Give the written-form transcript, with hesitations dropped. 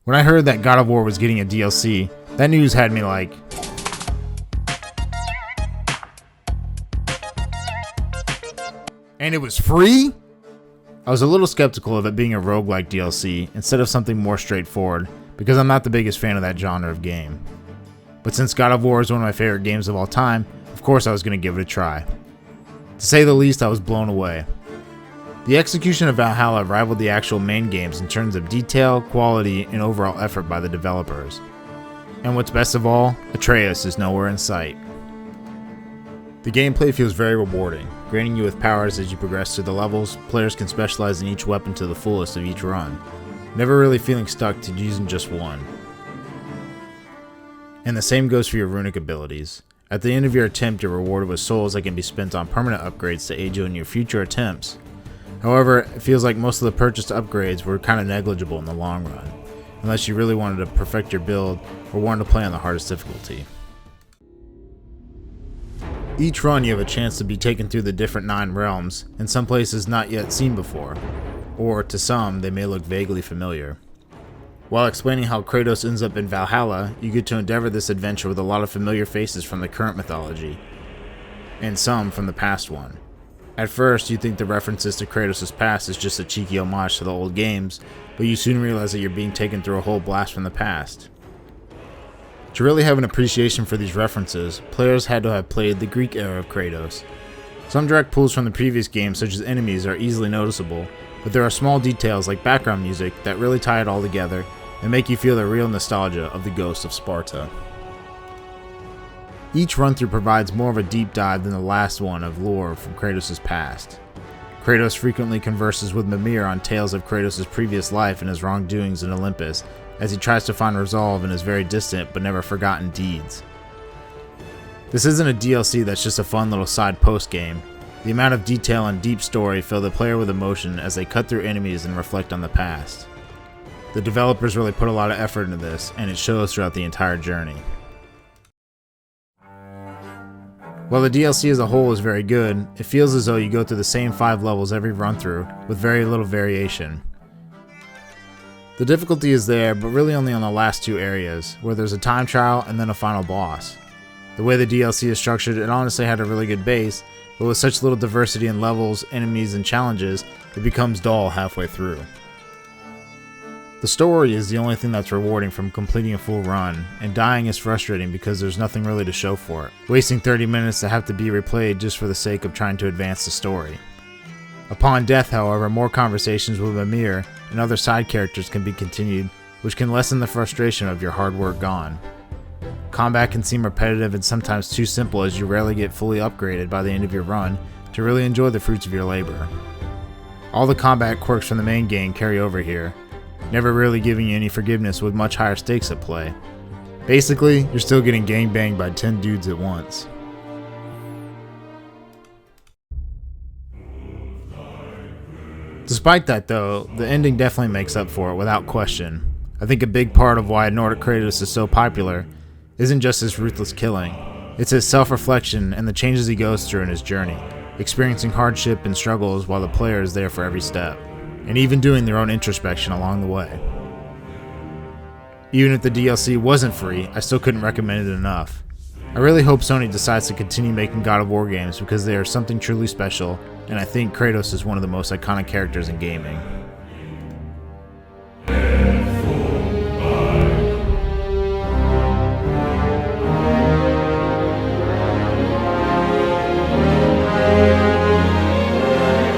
When I heard that God of War was getting a DLC, that news had me like, and it was free? I was a little skeptical of it being a roguelike DLC instead of something more straightforward, because I'm not the biggest fan of that genre of game. But since God of War is one of my favorite games of all time, of course I was going to give it a try. To say the least, I was blown away. The execution of Valhalla rivaled the actual main games in terms of detail, quality, and overall effort by the developers. And what's best of all, Atreus is nowhere in sight. The gameplay feels very rewarding, granting you with powers as you progress through the levels. Players can specialize in each weapon to the fullest of each run, never really feeling stuck to using just one. And the same goes for your runic abilities. At the end of your attempt, you're rewarded with souls that can be spent on permanent upgrades to aid you in your future attempts. However, it feels like most of the purchased upgrades were kind of negligible in the long run, unless you really wanted to perfect your build or wanted to play on the hardest difficulty. Each run you have a chance to be taken through the different 9 realms, in some places not yet seen before, or to some they may look vaguely familiar. While explaining how Kratos ends up in Valhalla, you get to endeavor this adventure with a lot of familiar faces from the current mythology, and some from the past one. At first, you think the references to Kratos' past is just a cheeky homage to the old games, but you soon realize that you're being taken through a whole blast from the past. To really have an appreciation for these references, players had to have played the Greek era of Kratos. Some direct pulls from the previous games, such as enemies, are easily noticeable, but there are small details like background music that really tie it all together and make you feel the real nostalgia of the ghosts of Sparta. Each run-through provides more of a deep dive than the last one of lore from Kratos' past. Kratos frequently converses with Mimir on tales of Kratos' previous life and his wrongdoings in Olympus, as he tries to find resolve in his very distant but never forgotten deeds. This isn't a DLC that's just a fun little side post game. The amount of detail and deep story fill the player with emotion as they cut through enemies and reflect on the past. The developers really put a lot of effort into this, and it shows throughout the entire journey. While the DLC as a whole is very good, it feels as though you go through the same 5 levels every run through, with very little variation. The difficulty is there, but really only on the last 2 areas, where there's a time trial and then a final boss. The way the DLC is structured, it honestly had a really good base, but with such little diversity in levels, enemies, and challenges, it becomes dull halfway through. The story is the only thing that's rewarding from completing a full run, and dying is frustrating because there's nothing really to show for it, wasting 30 minutes to have to be replayed just for the sake of trying to advance the story. Upon death, however, more conversations with Mimir and other side characters can be continued, which can lessen the frustration of your hard work gone. Combat can seem repetitive and sometimes too simple, as you rarely get fully upgraded by the end of your run to really enjoy the fruits of your labor. All the combat quirks from the main game carry over here, never really giving you any forgiveness with much higher stakes at play. Basically, you're still getting gangbanged by 10 dudes at once. Despite that though, the ending definitely makes up for it without question. I think a big part of why Nordic Kratos is so popular isn't just his ruthless killing, it's his self-reflection and the changes he goes through in his journey, experiencing hardship and struggles while the player is there for every step, and even doing their own introspection along the way. Even if the DLC wasn't free, I still couldn't recommend it enough. I really hope Sony decides to continue making God of War games because they are something truly special, and I think Kratos is one of the most iconic characters in gaming.